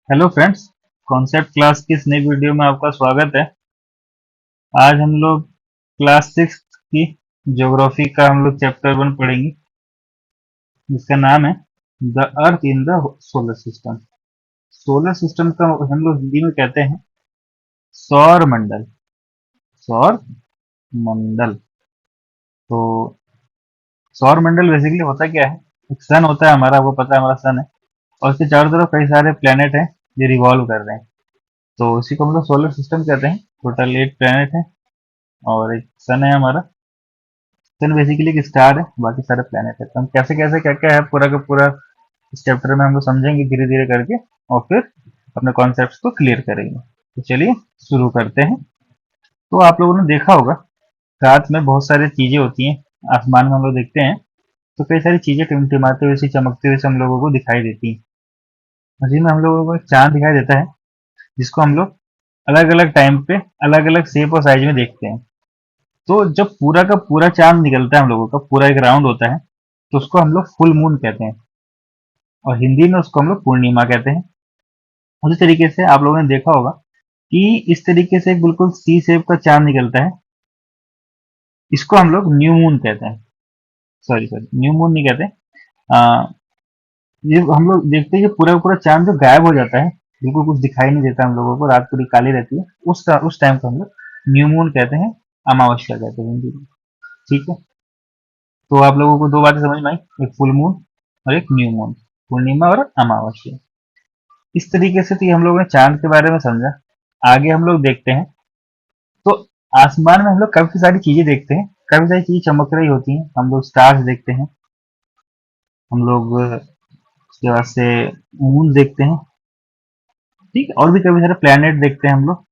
Hello friends, concept class की इस नई वीडियो में आपका स्वागत है। आज हम लोग क्लास 6 की ज्योग्राफी का हम लोग चैप्टर 1 पढ़ेंगे, जिसका नाम है the earth in the solar system. Solar system का हम लोग हिंदी में कहते हैं सौर मंडल। सौर मंडल। तो सौर मंडल बेसिकली होता क्या है? एक सन होता है हमारा, वो पता है हमारा सन है, और उसके चारों तरफ कई सारे प्लेनेट हैं जो रिवॉल्व कर रहे हैं। तो इसी को हम लोग सोलर सिस्टम कहते हैं। टोटल 8 प्लेनेट है और एक सन है हमारा। सन बेसिकली एक स्टार है, बाकी सारे प्लेनेट है। तो हम कैसे कैसे क्या क्या है पूरा का पूरा इस चैप्टर में हम लोग समझेंगे धीरे धीरे करके, और फिर अपने कॉन्सेप्ट्स को क्लियर करेंगे। तो चलिए शुरू करते हैं। तो आप लोगों ने देखा होगा, रात में बहुत सारी चीजें होती हैं, आसमान में हम लोग देखते हैं तो कई सारी चीजें टिमटिमाते हुए सी चमकते हुए से हम लोगों को दिखाई देती हैं। उसी में हम लोगों को एक चांद दिखाई देता है, जिसको हम लोग अलग अलग टाइम पे अलग अलग शेप और साइज में देखते हैं। तो जब पूरा का पूरा चांद निकलता है, हम लोगों का पूरा एक राउंड होता है, तो उसको हम लोग फुल मून कहते हैं, और हिंदी में उसको हम लोग पूर्णिमा कहते हैं। उसी तरीके से आप लोगों ने देखा होगा कि इस तरीके से एक बिल्कुल सी शेप का चांद निकलता है, इसको हम लोग न्यू मून कहते हैं। सॉरी सॉरी, न्यू मून नहीं कहते। आ, ये हम लोग देखते हैं कि पूरा का पूरा चांद जो गायब हो जाता है, बिल्कुल कुछ दिखाई नहीं देता हम लोगों को, रात पूरी काली रहती है, उस टाइम को हम लोग न्यू मून कहते हैं, अमावस्या कहते हैं हिंदी में। ठीक है। तो आप लोगों को दो बातें समझ में आई, एक फुल मून और एक न्यू मून, पूर्णिमा और अमावस्या। इस तरीके से तो ये हम लोगों ने चांद के बारे में समझा। आगे हम लोग देखते हैं, तो आसमान में हम लोग काफी सारी चीजें देखते हैं, काफी सारी चीजें चमक रही होती हैं। हम लोग स्टार्स देखते हैं, हम लोग उसके बाद से मून देखते हैं, ठीक है, और भी काफी सारे प्लैनेट देखते हैं हम लोग,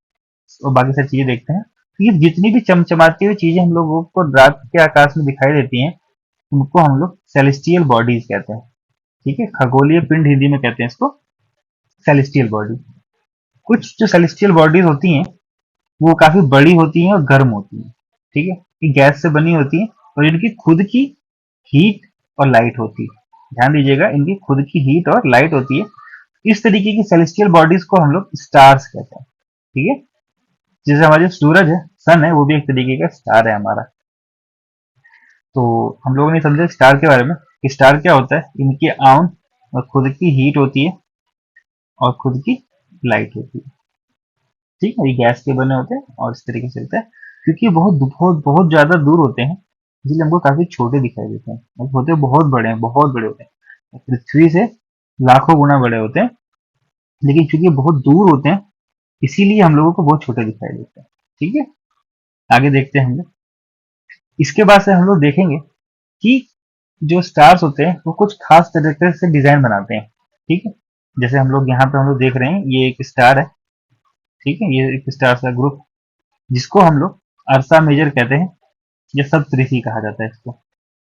और बाकी सारी चीजें देखते हैं। तो ये जितनी भी चमचमाती हुई चीजें हम लोगों को रात के आकाश में दिखाई देती हैं, उनको हम लोग सेलेस्टियल बॉडीज कहते हैं। ठीक है, खगोलीय पिंड हिंदी में कहते हैं इसको सेलेस्टियल बॉडी। कुछ जो सेलेस्टियल बॉडीज होती हैं, वो काफी बड़ी होती हैं और गर्म होती हैं। ठीक है, ये गैस से बनी होती हैं और इनकी खुद की हीट और लाइट होती है। ध्यान दीजिएगा, इनकी खुद की हीट और लाइट होती है। इस तरीके की सेलेस्टियल बॉडीज को हम लोग स्टार्स कहते हैं। ठीक है, जैसे हमारा जो सूरज है, सन है, वो भी एक तरीके का स्टार है हमारा। तो हम लोगों ने समझा स्टार के बारे में कि स्टार क्या होता है, इनकी आउन और खुद की हीट होती है और खुद की लाइट होती है। ठीक है, ये गैस के बने होते हैं और इस तरीके से चलता है। क्योंकि बहुत बहुत बहुत ज्यादा दूर होते हैं, इसलिए हमको काफी छोटे दिखाई देते हैं, और होते बहुत बड़े हैं, बहुत बड़े होते हैं, पृथ्वी से लाखों गुना बड़े होते हैं। लेकिन चूंकि बहुत दूर होते हैं, इसीलिए हम लोगों को बहुत छोटे दिखाई देते हैं। ठीक है, आगे देखते हैं हम लोग। इसके बाद से हम लोग देखेंगे कि जो स्टार्स होते हैं वो कुछ खास तरीके से डिजाइन बनाते हैं। ठीक है, जैसे हम लोग यहाँ पे हम लोग देख रहे हैं, ये एक स्टार है। ठीक है, ये एक स्टार का ग्रुप, जिसको हम लोग अर्सा मेजर कहते हैं, या सप्तऋषि कहा जाता है इसको।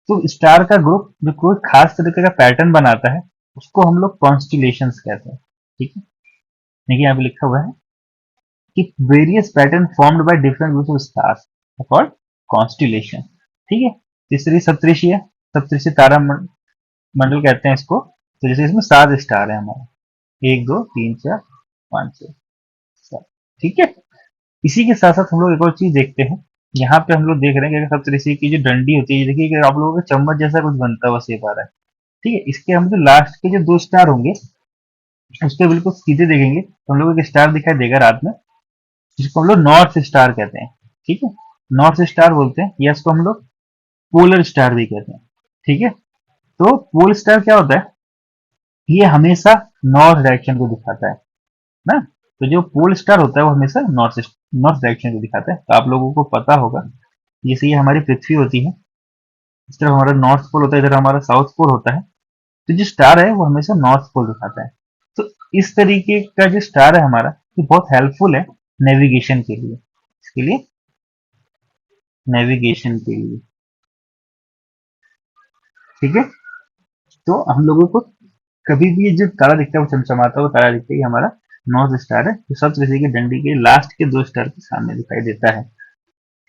तो स्टार का ग्रुप जो कोई खास तरीके का पैटर्न बनाता है, उसको हम लोग कॉन्स्टिलेशंस कहते हैं। ठीक है, देखिए यहाँ पे लिखा हुआ है कि various pattern formed by different groups of stars called constellation. ठीक है, तीसरी सप्तऋषि है, सप्तऋषि तारा मंडल कहते हैं इसको। तो जैसे इसमें 7 स्टार है हमारे, 1 2 3 4 5 6 7। ठीक है, इसी के साथ साथ हम लोग एक और चीज देखते हैं। यहाँ पे हम लोग देख रहे हैं कि सप्तऋषि की जो डंडी होती है, देखिए कि आप लोगों के चम्मच जैसा कुछ बनता हुआ शेप आ रहा है। ठीक है, इसके हम जो लास्ट के जो 2 स्टार होंगे, उसके बिल्कुल सीधे देखेंगे तो हम लोग को एक स्टार दिखाई देगा रात में, जिसको हम लोग नॉर्थ स्टार कहते हैं। ठीक है, नॉर्थ स्टार बोलते हैं, या इसको हम लोग पोलर स्टार भी कहते हैं। ठीक है, तो पोल स्टार क्या होता है, ये हमेशा नॉर्थ डायरेक्शन को दिखाता है ना। तो जो पोल स्टार होता है वो हमेशा नॉर्थ नॉर्थ डायरेक्शन को दिखाता है। तो आप लोगों को पता होगा, जैसे ये हमारी पृथ्वी होती है, इस तरफ हमारा नॉर्थ पोल होता है, इधर हमारा साउथ पोल होता है। तो जो स्टार है वो हमेशा नॉर्थ पोल दिखाता है। तो इस तरीके का जो स्टार है हमारा, ये बहुत हेल्पफुल है नेविगेशन के लिए। इसके लिए, नेविगेशन के लिए। ठीक है, तो हम लोगों को कभी भी ये जो तारा दिखता है वो चमचमाता हुआ तारा दिखता है, ये हमारा नॉर्थ स्टार है, जो सब जैसे कि डंडी के लास्ट के 2 स्टार के सामने दिखाई देता है।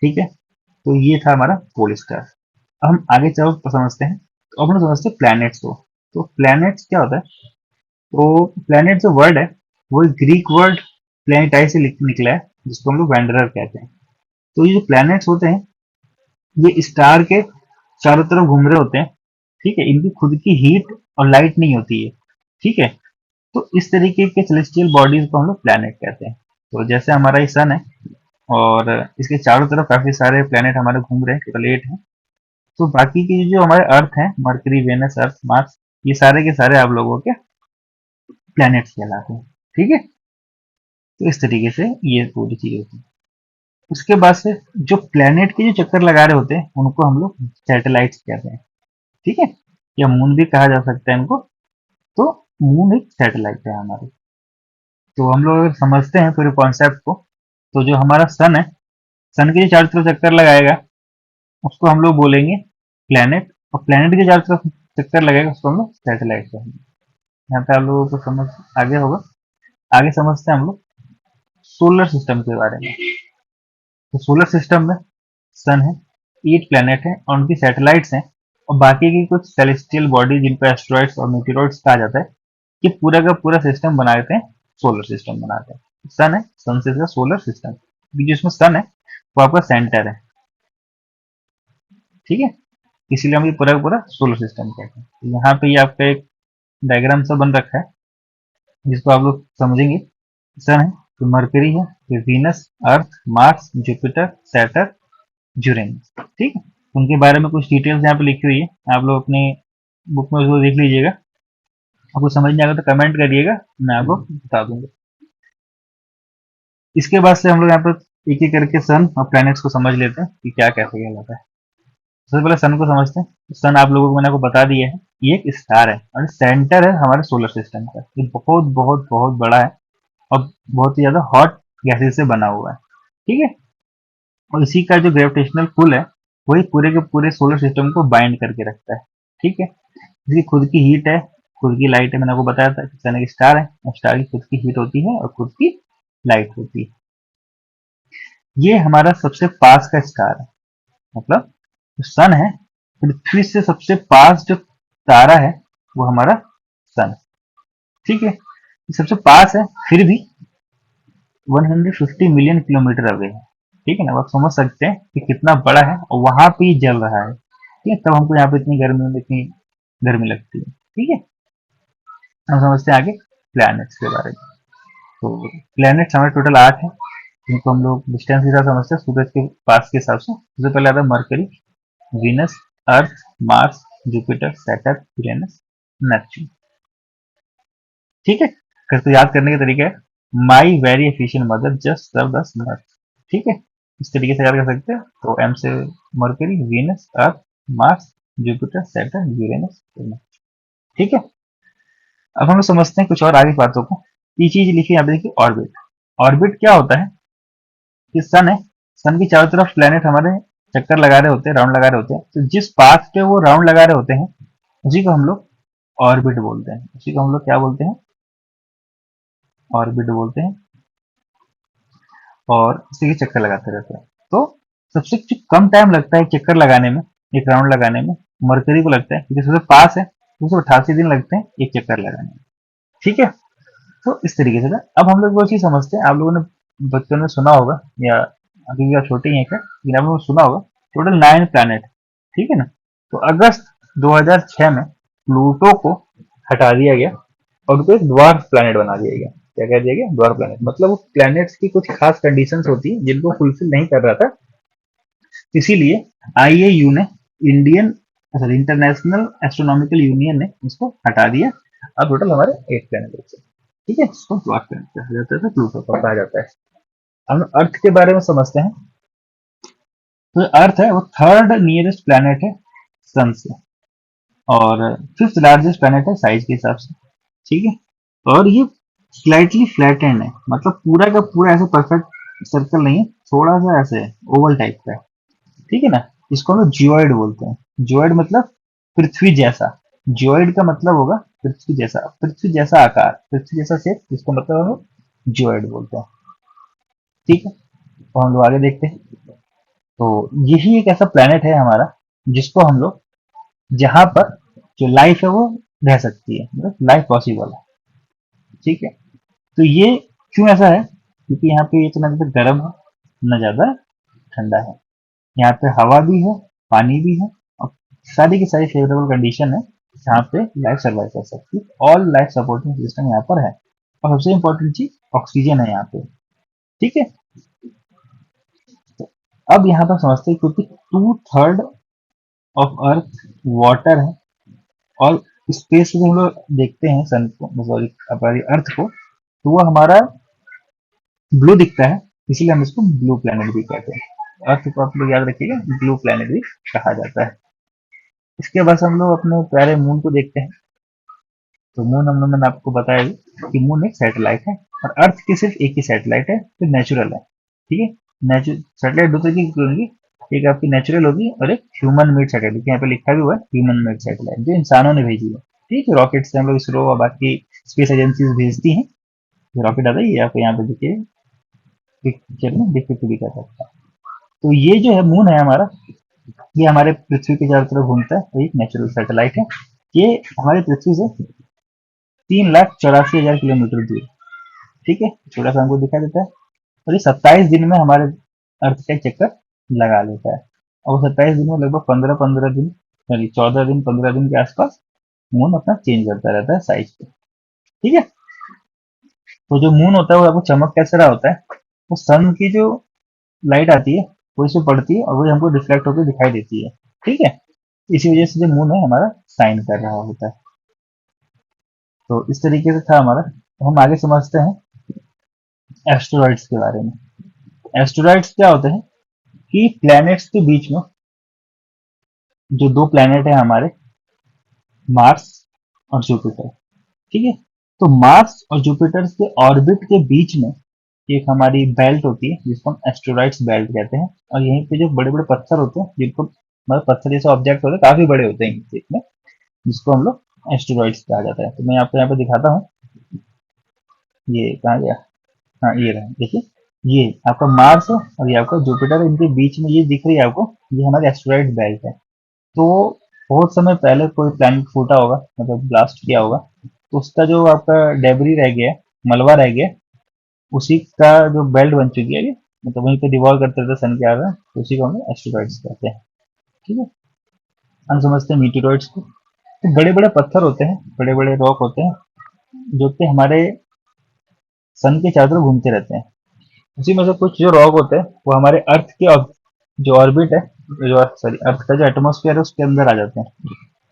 ठीक है, तो ये था हमारा पोल स्टार। अब हम आगे चलो तो समझते हैं। तो अब हम लोग समझते हैं प्लैनेट्स को। तो प्लैनेट्स क्या होता है? तो प्लैनेट जो वर्ड है, वो ग्रीक वर्ड प्लेनेटाई से निकला है, जिसको हम लोग वेंडरर कहते हैं। तो ये जो प्लैनेट्स होते हैं ये स्टार के चारों तरफ घूम रहे होते हैं, ठीक है। इनकी खुद की हीट और लाइट नहीं होती है, ठीक है। तो इस तरीके के सेलेस्टियल बॉडीज को हम लोग प्लैनेट कहते हैं। तो जैसे हमारा ये सन है और इसके चारों तरफ काफी सारे प्लैनेट हमारे घूम रहे हैं, टोटल 8 हैं। तो बाकी की जो हमारे अर्थ हैं, मरकरी, वेनस, अर्थ, मार्स, ये सारे के सारे आप लोगों के प्लैनेट्स कहलाते हैं, ठीक है। तो इस तरीके से ये पूरी चीज होती है। उसके बाद से जो प्लैनेट के जो चक्कर लगा रहे होते हैं उनको हम लोग सैटेलाइट्स कहते हैं, ठीक है। या मून भी कहा जा सकता है इनको। तो मून एक सैटेलाइट है हमारी। तो हम लोग अगर समझते हैं पूरे कॉन्सेप्ट को, तो जो हमारा सन है, सन के जो चारों तरफ चक्कर लगाएगा उसको हम लोग बोलेंगे प्लैनेट, और प्लैनेट के चारों तरफ चक्कर लगेगा उसको हम लोग सैटेलाइट कहेंगे। यहाँ पे आप लोगों को समझ आगे होगा। आगे समझते हैं हम लोग सोलर सिस्टम के बारे में। तो सोलर सिस्टम में सन है, 8 प्लैनेट है और उनकी सैटेलाइट्स हैं, और बाकी की कुछ सेलेस्टियल बॉडी जिनको एस्ट्रॉइड्स और मीटेरॉइड्स कहा जाता है, ये पूरा का पूरा सिस्टम बनाते हैं, सोलर सिस्टम बनाते हैं। सन है, सन से सोलर सिस्टम, जिसमें सन है वो आपका सेंटर है, ठीक है। इसीलिए हम ये पूरा का पूरा सोलर सिस्टम कहते हैं। तो यहाँ पे ये आपका एक डायग्राम सा बन रखा है जिसको आप लोग समझेंगे। सन है, तो मरकरी है, फिर Venus, Earth, Mars, Jupiter, Saturn, Uranus, ठीक है। उनके बारे में कुछ डिटेल्स यहाँ पे लिखी हुई है, आप लोग अपनी बुक में उसको देख लीजिएगा। आपको समझ नहीं आएगा तो कमेंट करिएगा, मैं आपको बता दूंगा। इसके बाद से हम लोग यहाँ पर एक एक करके सन और प्लैनेट्स को समझ लेते हैं कि क्या कैसे कहलाता है। सबसे पहले सन को समझते हैं। सन आप लोगों को मैंने आपको बता दिया है, ये एक स्टार है और सेंटर है हमारे सोलर सिस्टम का। ये बहुत बहुत बहुत बड़ा है और बहुत ही ज्यादा हॉट गैसेस से बना हुआ है, ठीक है। और इसी का जो ग्रेविटेशनल पुल है वही पूरे के पूरे सोलर सिस्टम को बाइंड करके रखता है, ठीक है। इसकी खुद की हीट है, खुद की लाइट है। मैंने आपको बताया था कि सन एक स्टार है और स्टार की खुद की हीट होती है और खुद की लाइट होती है। ये हमारा सबसे पास का स्टार है, मतलब जो सन है, पृथ्वी से सबसे पास जो तारा है वो हमारा सन, ठीक है। ये सबसे पास है, फिर भी 150 मिलियन किलोमीटर अवे है, ठीक है ना। आप समझ सकते हैं कि कितना बड़ा है और वहां पे ही जल रहा है, ठीक है। तब हमको यहाँ पे इतनी गर्मी लगती है, ठीक है। हम समझते हैं आगे प्लैनेट्स के बारे में। तो प्लैनेट्स हमारे टोटल 8 है, जिनको हम लोग डिस्टेंस के साथ समझते हैं सूरज के पास के हिसाब से। सबसे पहले आता है Mercury, Venus, Earth, Mars, Jupiter, Saturn, Uranus, Neptune, ठीक है। फिर तो याद करने का तरीका है my very efficient mother just serve the sun, ठीक है। इस तरीके से याद कर सकते हैं। तो एम से mercury, Venus, Earth, Mars, Jupiter, Saturn, Uranus, ठीक है। अब हम लोग समझते हैं कुछ और आगे बातों को। ये चीज लिखी यहाँ पे देखिए, ऑर्बिट। ऑर्बिट क्या होता है कि सन है, सन की चारों तरफ प्लेनेट हमारे चक्कर लगा रहे होते हैं, राउंड लगा रहे होते हैं। तो जिस पाथ पे वो राउंड लगा रहे होते हैं उसी को हम लोग ऑर्बिट बोलते हैं। उसी को हम लोग क्या बोलते हैं, ऑर्बिट बोलते हैं। और इसी के चक्कर लगाते रहते हैं। तो सबसे जो कम टाइम लगता है चक्कर लगाने में, एक राउंड लगाने में, मरकरी को लगता है, क्योंकि सबसे पास है। उसे 88 दिन लगते हैं एक चक्कर लगाने में, ठीक है। तो इस तरीके से था। अब हम लोग वो चीज समझते हैं, आप लोगों ने बचपन में सुना होगा या अभी भी आप छोटे ही हैं क्या, लेकिन आप लोगों ने सुना होगा टोटल 9 प्लैनेट, ठीक है ना। तो अगस्त 2006 में प्लूटो को हटा दिया गया और उनको एक ड्वार्फ प्लैनेट बना दिया गया। क्या कह दिया गया, ड्वार्फ प्लैनेट। मतलब वो प्लैनेट्स की कुछ खास कंडीशंस होती है जिनको फुलफिल नहीं कर रहा था, इसीलिए आईएयू ने, Indian sorry international astronomical union ने इसको हटा दिया। अब टोटल हमारे 8 प्लैनेट बचे, ठीक है। इसको ड्वार्फ प्लैनेट कहा जाता है, प्लूटो को कहा जाता है। हम अर्थ के बारे में समझते हैं। तो अर्थ है वो थर्ड नियरेस्ट प्लैनेट है सन से, और फिफ्थ लार्जेस्ट प्लैनेट है साइज के हिसाब से, ठीक है। और ये स्लाइटली फ्लैटेंड है, मतलब पूरा का पूरा ऐसे परफेक्ट सर्कल नहीं है, थोड़ा सा ऐसे ओवल टाइप का है, ठीक है ना। इसको हम लोग जियोइड बोलते हैं। जियोइड मतलब पृथ्वी जैसा। जियोइड का मतलब होगा पृथ्वी जैसा, पृथ्वी जैसा आकार, पृथ्वी जैसा शेप, जिसको मतलब हम लोग जियोइड बोलते हैं, ठीक है। तो हम लोग आगे देखते हैं। तो यही एक ऐसा प्लेनेट है हमारा जिसको हम लोग, जहां पर जो लाइफ है वो रह सकती है, मतलब लाइफ पॉसिबल है, ठीक है। तो ये क्यों ऐसा है, क्योंकि यहाँ पे ये तो ना ज़्यादा गर्म है न ज़्यादा ठंडा है, यहाँ पे हवा भी है, पानी भी है, और सारी की सारी फेवरेबल कंडीशन है जहाँ पे लाइफ सर्वाइव कर सकती है। ऑल लाइफ सपोर्टिंग सिस्टम यहाँ पर है, और सबसे इम्पोर्टेंट चीज ऑक्सीजन है यहाँ पे। ठीक है, तो अब यहाँ पर समझते हैं, क्योंकि 2/3 ऑफ अर्थ वाटर है, और स्पेस से हम लोग देखते हैं सन को, सॉरी हमारी अर्थ को, तो वो हमारा ब्लू दिखता है, इसीलिए हम इसको ब्लू प्लेनेट भी कहते हैं। अर्थ को आप लोग याद रखिएगा, ब्लू प्लेनेट भी कहा जाता है। इसके बाद हम लोग अपने प्यारे मून को देखते हैं। तो मून मैंने आपको बताया कि मून एक सैटेलाइट है, और अर्थ की सिर्फ एक ही सैटेलाइट है जो नेचुरल है। ठीक है, नेचुरल सैटेलाइट दो तरीके की होंगी, एक आपकी नेचुरल होगी और एक ह्यूमन मेड सैटेलाइट, यहाँ पे लिखा भी हुआ है ह्यूमन मेड सैटेलाइट, जो इंसानों ने भेजी है। ठीक है, रॉकेट से हम लोग इसरो और बाकी स्पेस एजेंसीज भेजती हैं। रॉकेट आता है, ये आपको यहाँ पे देखिए पिक्चर में डिपिक्ट भी कर सकता है। तो ये जो है मून है हमारा, ये हमारे पृथ्वी के चारों तरफ घूमता है, तो एक नेचुरल सैटेलाइट है। ये हमारी पृथ्वी से 3,84,000 किलोमीटर दूर। ठीक है, छोटा सा हमको दिखाई देता है, और ये 27 दिन में हमारे अर्थ का चक्कर लगा लेता है। और 27 दिन में लगभग 15-15 दिन, यानी 14 दिन 15 दिन के आसपास मून अपना चेंज करता रहता है साइज पे। ठीक है, तो जो मून होता है वो आपको चमक कैसे रहा होता है, वो सन की जो लाइट आती है वो इसमें पड़ती है, और वो हमको रिफ्लेक्ट होकर दिखाई देती है। ठीक है, इसी वजह से जो मून है हमारा शाइन कर रहा होता है। तो इस तरीके से था हमारा। तो हम आगे समझते हैं एस्टेरॉइड्स के बारे में। एस्टेरॉइड्स क्या होते हैं कि प्लैनेट्स के बीच में जो दो प्लैनेट है हमारे, मार्स और जुपिटर। ठीक है, तो मार्स और जुपिटर के ऑर्बिट के बीच में एक हमारी बेल्ट होती है जिसको हम एस्टेरॉइड्स बेल्ट कहते हैं। और यहीं पे जो बड़े बड़े पत्थर होते हैं, जिनको मतलब पत्थर जैसे ऑब्जेक्ट होते हैं, काफी बड़े होते हैं शेप में, जिसको हम लोग एस्टेरॉइड्स कहा जाता है। तो मैं आपको यहाँ पे दिखाता हूँ, ये कहाँ गया, हाँ ये रहा, देखिए ये आपका मार्स है और ये आपका जुपिटर है, इनके बीच में ये दिख रही है आपको, ये हमारी एस्टेरॉइड बेल्ट है। तो बहुत समय पहले कोई प्लैनेट फूटा होगा, मतलब ब्लास्ट किया होगा, तो उसका जो आपका डेबरी रह गया, मलबा रह गया, उसी का जो बेल्ट बन चुकी है ये, मतलब वहीं पे रिवॉल्व करते रहते सन के आगे, तो उसी को हम एस्टेरॉइड्स कहते हैं। ठीक है, हम समझते हैं मीटेरॉइड्स को। तो बड़े बड़े पत्थर होते हैं, बड़े बड़े रॉक होते हैं, जो कि हमारे सन के चारों तरफ घूमते रहते हैं। उसी में से कुछ जो रॉक होते हैं वो हमारे अर्थ के जो ऑर्बिट है, जो सॉरी अर्थ का जो एटमोस्फेयर है उसके अंदर आ जाते हैं।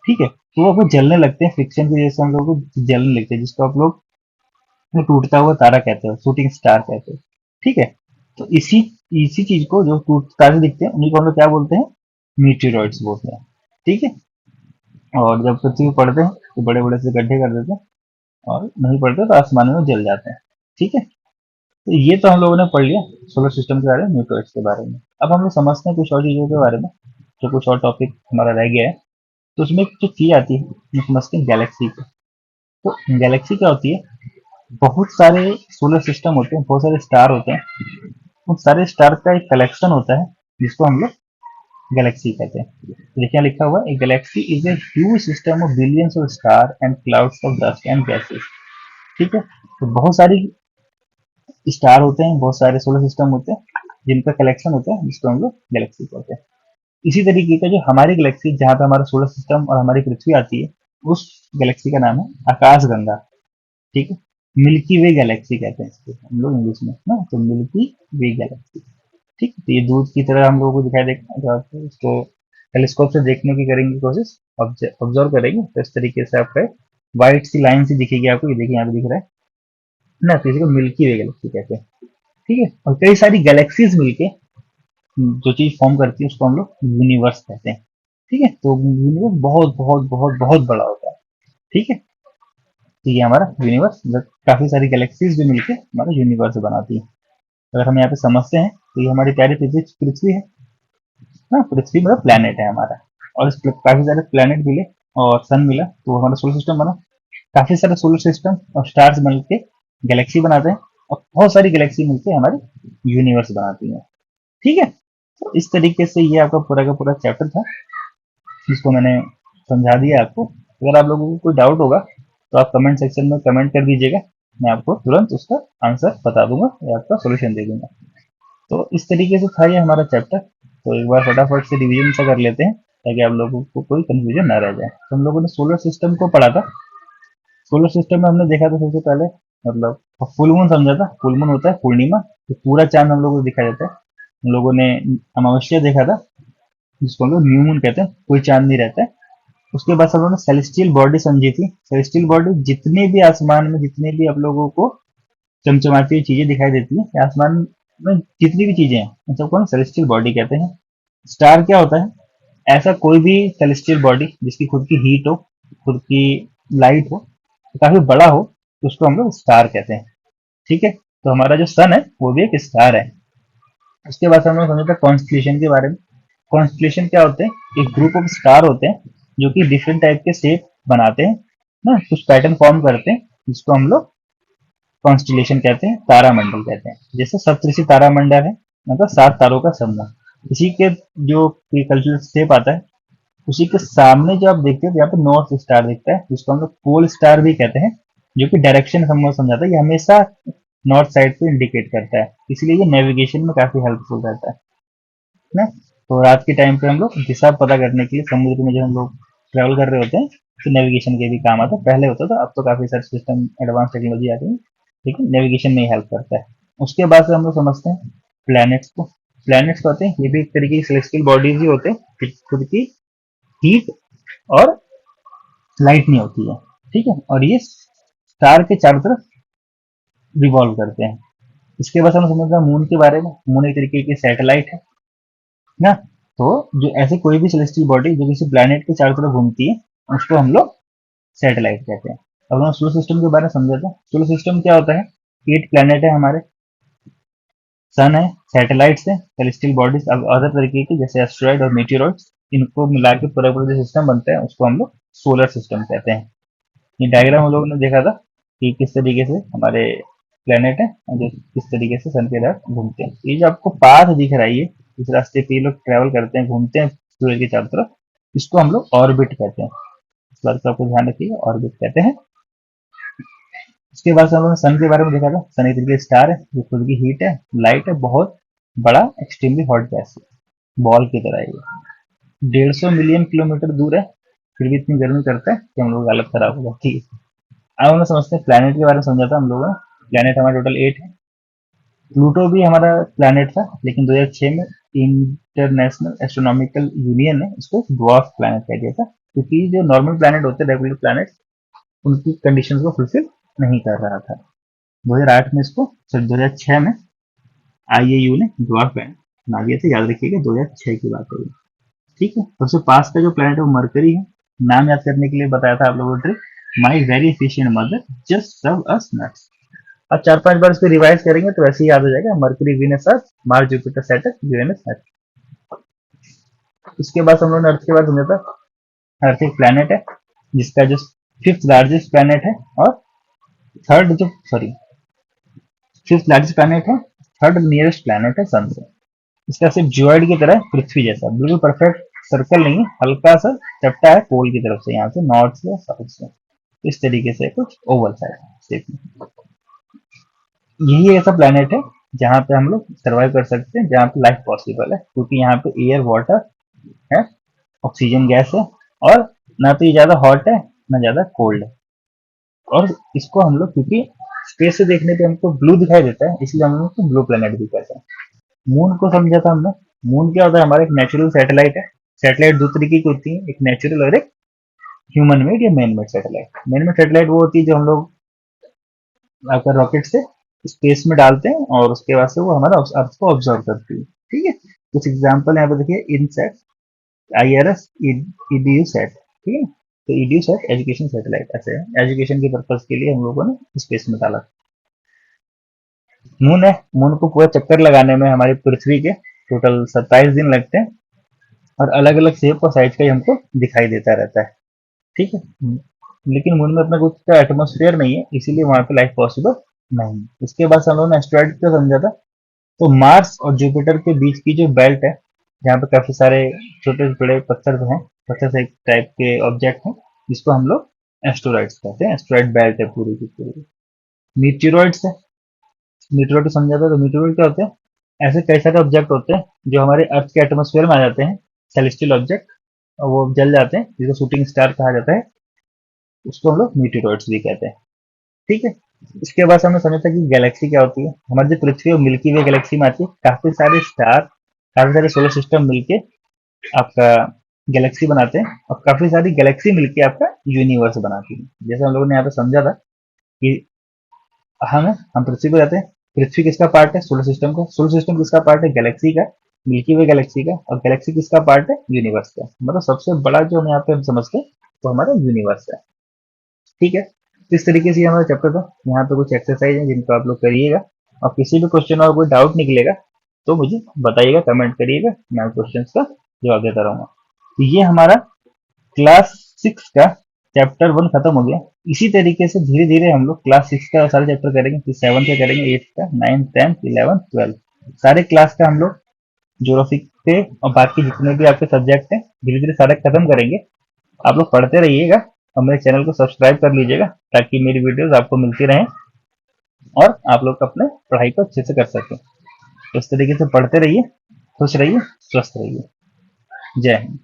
ठीक है, तो वो आपको जलने लगते हैं, फ्रिक्शन की वजह से हम लोग को जलने लगते हैं, जिसको आप लोग टूटता हुआ तारा कहते हो, शूटिंग स्टार कहते हो। ठीक है, तो इसी इसी चीज को जो टूटता तारे दिखते हैं उन्हीं को हम लोग क्या बोलते हैं, मीटेरॉइड्स बोलते हैं। ठीक है, और जब पृथ्वी पर पड़ते हैं तो बड़े बड़े से गड्ढे कर देते हैं, और नहीं पड़ते तो आसमान में जल जाते हैं। ठीक है, तो ये तो हम लोगों ने पढ़ लिया सोलर सिस्टम के बारे में, न्यूक्लियस के बारे में। अब हम लोग समझते हैं कुछ और चीज़ों के बारे में, जो कुछ और टॉपिक हमारा रह गया है। तो उसमें जो चीज आती है हम समझते हैं गैलेक्सी को। तो गैलेक्सी क्या होती है, बहुत सारे सोलर सिस्टम होते हैं, बहुत सारे स्टार होते हैं, उन सारे स्टार का एक कलेक्शन होता है जिसको हम लोग गैलेक्सी कहते हैं। तो देखिए लिखा हुआ है, Galaxy is a huge system of billions of star and clouds of dust and gases. ठीक है, तो बहुत सारी स्टार होते हैं, बहुत सारे सोलर सिस्टम होते हैं, जिनका कलेक्शन होता है जिसको हम लोग गैलेक्सी कहते हैं। इसी तरीके का जो हमारी गैलेक्सी, जहाँ पे हमारा सोलर सिस्टम और हमारी पृथ्वी आती है, उस गैलेक्सी का नाम है आकाशगंगा। ठीक है, मिल्की वे गैलेक्सी कहते हैं इसको हम लोग इंग्लिश में ना, तो मिल्की वे गैलेक्सी। ठीक है, तो ये दूध की तरह हम लोगों को दिखाई देगा, तो आप इसको टेलीस्कोप से देखने की करेंगे कोशिश, ऑब्जर्व करेंगे, तो इस तरीके से आपका व्हाइट सी लाइन सी दिखेगी आपको, ये देखिए यहाँ पे दिख रहा है ना, तो इसी को मिल्की वे गैलेक्सी कहते हैं। ठीक है, और कई सारी गैलेक्सीज मिलके जो चीज फॉर्म करती है उसको हम लोग यूनिवर्स कहते हैं। ठीक है, तो यूनिवर्स बहुत बहुत बहुत बहुत बड़ा होता है। ठीक है, तो ये हमारा यूनिवर्स, काफी सारी गैलेक्सीज भी मिलके हमारा यूनिवर्स बनाती है। अगर हम यहाँ पे समझते हैं तो ये हमारी प्यारी पृथ्वी पृथ्वी है ना, पृथ्वी मतलब प्लेनेट है हमारा, और इस काफी सारे प्लेनेट मिले और सन मिला, तो हमारा सोलर सिस्टम बना। काफी सारे सोलर सिस्टम और स्टार्स मिलके गैलेक्सी बनाते हैं, और बहुत सारी गैलेक्सी मिलके हमारे यूनिवर्स बनाती है। ठीक है, तो इस तरीके से ये आपका पूरा का पूरा चैप्टर था, जिसको मैंने समझा दिया आपको। अगर आप लोगों को कोई डाउट होगा तो आप कमेंट सेक्शन में कमेंट कर दीजिएगा, मैं आपको तुरंत उसका आंसर बता दूंगा या आपका सोल्यूशन दे दूंगा। तो इस तरीके से था ये हमारा चैप्टर। तो एक बार फटाफट से रिवीजन सा कर लेते हैं ताकि आप लोगों को कोई कंफ्यूजन ना रह जाए। तो हम लोगों ने सोलर सिस्टम को पढ़ा था। सोलर सिस्टम में हमने देखा था सबसे पहले, मतलब फुल मून समझा था। फुल मून होता है पूर्णिमा, तो पूरा चांद हम लोगों को दिखाई देता है। हम लोगों ने अमावस्या देखा था, जिसको हम लोग न्यू मून कहते हैं, कोई चांद नहीं रहता है। उसके बाद हम लोगों ने सेलेस्टियल बॉडी समझी थी। सेलेस्टियल बॉडी जितने भी आसमान में जितने भी आप लोगों को चमचमाती हुई चीजें दिखाई देती है, आसमान में जितनी भी चीजें हैं उन सबको हम सेलेस्टियल बॉडी कहते हैं। स्टार क्या होता है? ऐसा कोई भी सेलेस्टियल बॉडी जिसकी खुद की हीट हो, खुद की लाइट हो, काफी बड़ा हो, तो उसको हम लोग स्टार कहते हैं। ठीक है, तो हमारा जो सन है वो भी एक स्टार है। उसके बाद हम लोग समझते हैं कॉन्स्टलेशन के बारे में। कॉन्स्टलेशन क्या होते हैं? एक ग्रुप ऑफ स्टार होते हैं जो कि डिफरेंट टाइप के शेप बनाते हैं ना, कुछ पैटर्न फॉर्म करते हैं, जिसको हम लोग कॉन्स्टलेशन कहते हैं, तारामंडल कहते हैं। जैसे सप्तऋषि तारामंडल है, मतलब 7 तारों का समूह। इसी के जो कल्चरल शेप आता है, उसी के सामने जो आप देखते हो यहाँ पे नॉर्थ स्टार दिखता है, जिसको हम लोग पोल स्टार भी कहते हैं, जो कि डायरेक्शन हम समझाता है। ये हमेशा नॉर्थ साइड को इंडिकेट करता है, इसलिए ये नेविगेशन में काफी हेल्पफुल रहता है ना। तो रात के टाइम पे हम लोग दिशा पता करने के लिए समुद्र में जब हम लोग ट्रेवल कर रहे होते हैं, तो नेविगेशन के भी काम आता है। पहले होता था, अब तो काफी सारे सिस्टम एडवांस टेक्नोलॉजी आ गई है, लेकिन नेविगेशन में हेल्प करता है। उसके बाद से हम लोग समझते हैं प्लैनेट्स को। प्लैनेट्स होते हैं, ये भी एक तरीके की सेलेस्टियल बॉडीज ही होते हैं, खुद की हीट और लाइट नहीं होती है। ठीक है, और ये स्टार के चारों तरफ रिवॉल्व करते हैं। इसके बाद हम समझते हैं मून के बारे में। मून एक तरीके की सैटेलाइट है ना। तो जो ऐसे कोई भी सेलेस्टियल बॉडी जो किसी प्लैनेट के चारों तरफ घूमती है, उसको हम लोग सैटेलाइट कहते हैं। अब हम सोलर सिस्टम के बारे में समझते हैं। सोलर सिस्टम क्या होता है? 8 प्लैनेट है हमारे, सन है, सैटेलाइट्स है, सेलेस्टियल बॉडीज अदर तरीके की जैसे एस्ट्रॉइड और मीटियोरॉइड्स, इनको मिला के पूरा पूरा जो सिस्टम बनता है उसको हम लोग सोलर सिस्टम कहते हैं। ये डायग्राम हम लोगों ने देखा था कि किस तरीके से हमारे प्लेनेट है जो किस तरीके से सन के साथ घूमते हैं। ये जो आपको पाथ दिख रहा है, ये इस रास्ते पे ये लोग ट्रेवल करते हैं, घूमते हैं सूर्य के चारों तरफ, इसको हम लोग ऑर्बिट कहते हैं। इस बात का आपको ध्यान रखिए, ऑर्बिट कहते हैं। उसके बाद से हम लोगों ने सन के बारे में देखा था। सन एक तरीके स्टार है जो खुद की हीट है, लाइट है, बहुत बड़ा, एक्सट्रीमली हॉट गैस है, बॉल की तरह है। 150 मिलियन किलोमीटर दूर है, फिर भी इतनी गर्मी करता है कि हम लोग की हालत खराब हो जाती है। अब हम लोग समझते हैं प्लैनेट के बारे में। समझा था हम लोगों ने, प्लैनेट हमारा टोटल 8 है। प्लूटो भी हमारा प्लैनेट था, लेकिन 2006 में इंटरनेशनल एस्ट्रोनॉमिकल यूनियन ने इसको ड्वार्फ प्लैनेट कह दिया था, क्योंकि जो नॉर्मल प्लैनेट होते हैं, रेगुलर प्लैनेट, उनकी कंडीशंस को फुलफिल नहीं कर रहा था। 2008 में इसको, सॉरी 2006 में आईएयू ने ड्वार्फ प्लैनेट बना दिया था। याद रखिएगा 2006 की बात होगी। ठीक है, सबसे पास का जो प्लैनेट है वो मरकरी है। नाम याद करने के लिए बताया था आप लोगों को trick, my very efficient mother just serve us nuts. अब 4-5 बार इसको रिवाइज करेंगे तो वैसे ही याद हो जाएगा, Mercury, Venus, Earth, Mars, Jupiter, Saturn, Uranus, Neptune. इसके बाद हम लोगों ने अर्थ के बारे में समझा था। अर्थ एक प्लैनेट है जिसका जो फिफ्थ लार्जेस्ट प्लैनेट है, और थर्ड जो सॉरी फिफ्थ लार्जेस्ट प्लैनेट है, थर्ड नियरेस्ट प्लैनेट है सन से। इसका सिर्फ जियोइड की तरह पृथ्वी जैसा, बिल्कुल परफेक्ट सर्कल नहीं है, हल्का सा चपटा है पोल की तरफ से, यहाँ से नॉर्थ से या साउथ से, इस तरीके से कुछ ओवल साइड शेप में। यही ऐसा प्लेनेट है जहाँ पे हम लोग सर्वाइव कर सकते हैं, जहाँ पे लाइफ पॉसिबल है, क्योंकि यहाँ पे एयर, वाटर है, ऑक्सीजन गैस है, और ना तो ये ज्यादा हॉट है ना ज्यादा कोल्ड है। और इसको हम लोग, क्योंकि स्पेस से देखने पे हमको ब्लू दिखाई देता है, इसलिए हम लोग इसको ब्लू प्लेनेट भी कहते हैं। मून को समझा था हमने। मून क्या होता है? हमारा एक नेचुरल सैटेलाइट है। सैटेलाइट दो तरीके की होती है, एक नेचुरल और एक ह्यूमन मेड या man made satellite. Man made satellite वो होती है जो हम लोग अगर रॉकेट से स्पेस में डालते हैं और उसके बाद से वो हमारा अर्थ को ऑब्जर्व करती है। ठीक है, कुछ एग्जांपल यहाँ पे देखिए, इनसेट, आईआरएस, ईडीयू सेट। ठीक है, तो ईडीयू सेट एजुकेशन सैटेलाइट ऐसे है, एजुकेशन के पर्पज के लिए हम लोगों ने स्पेस में डाला। मून है, मून को पूरा चक्कर लगाने में हमारी पृथ्वी के टोटल 27 दिन लगते हैं, और अलग अलग शेप और साइज का ही हमको दिखाई देता रहता है। ठीक है, लेकिन मून में अपना कुछ का एटमोस्फेयर नहीं है, इसीलिए वहां पे लाइफ पॉसिबल नहीं। इसके बाद हम लोगों ने एस्ट्रॉइड को समझा था। तो मार्स और जुपिटर के बीच की जो बेल्ट है, जहाँ पे काफी सारे छोटे बड़े पत्थर हैं, पत्थर से एक टाइप के ऑब्जेक्ट हैं, जिसको हम लोग एस्ट्रॉइड्स कहते हैं। एस्ट्रॉइड बेल्ट है पूरी की पूरी। मीटियोरॉइड्स है। मीटियोरॉइड समझा था, तो मीटियोरॉइड क्या होते हैं? ऐसे कई सारे ऑब्जेक्ट होते हैं जो हमारे अर्थ के एटमोस्फेयर में आ जाते हैं, सेलेस्टियल ऑब्जेक्ट, और वो जल जाते हैं, जिसको शूटिंग स्टार कहा जाता है। उसको हम लोग मीटियोरॉइड्स भी कहते हैं। ठीक है। इसके बाद हमने समझा था कि गैलेक्सी क्या होती है। हमारी जो पृथ्वी और मिल्की वे गैलेक्सी में आती है, काफी सारे स्टार, काफी सारे सोलर सिस्टम मिलके आपका गैलेक्सी बनाते हैं, और काफी सारी गैलेक्सी मिलके आपका यूनिवर्स बनाती है। जैसे हम लोगों ने यहाँ पे समझा था कि हम पृथ्वी पे रहते हैं। पृथ्वी किसका पार्ट है? सोलर सिस्टम का। सोलर सिस्टम किसका पार्ट है? गैलेक्सी का, मिल्की वे गैलेक्सी का। और गैलेक्सी किसका पार्ट है? यूनिवर्स का। मतलब सबसे बड़ा जो हम यहाँ पे हम समझते हैं वो हमारा यूनिवर्स है। ठीक है। तो इस तरीके से ये हमारा चैप्टर था। यहाँ पे कुछ एक्सरसाइज है जिनको आप लोग करिएगा, और किसी भी क्वेश्चन और कोई डाउट निकलेगा तो मुझे बताइएगा, कमेंट करिएगा, मैं क्वेश्चन का जवाब देता रहूंगा। तो ये हमारा क्लास 6 का चैप्टर 1 खत्म हो गया। इसी तरीके से धीरे धीरे हम लोग क्लास 6 का सारे चैप्टर करेंगे, फिर 7 का करेंगे, 8 का, 9, 10, 11, 12, सारे क्लास का हम लोग ज्योग्राफी पे और बाकी जितने भी आपके सब्जेक्ट हैं धीरे धीरे सारे खत्म करेंगे। आप लोग पढ़ते रहिएगा और मेरे चैनल को सब्सक्राइब कर लीजिएगा, ताकि मेरी वीडियोस आपको मिलती रहें और आप लोग अपने पढ़ाई को अच्छे से कर सकें। तो इस तरीके से पढ़ते रहिए, खुश रहिए, स्वस्थ रहिए। जय हिंद।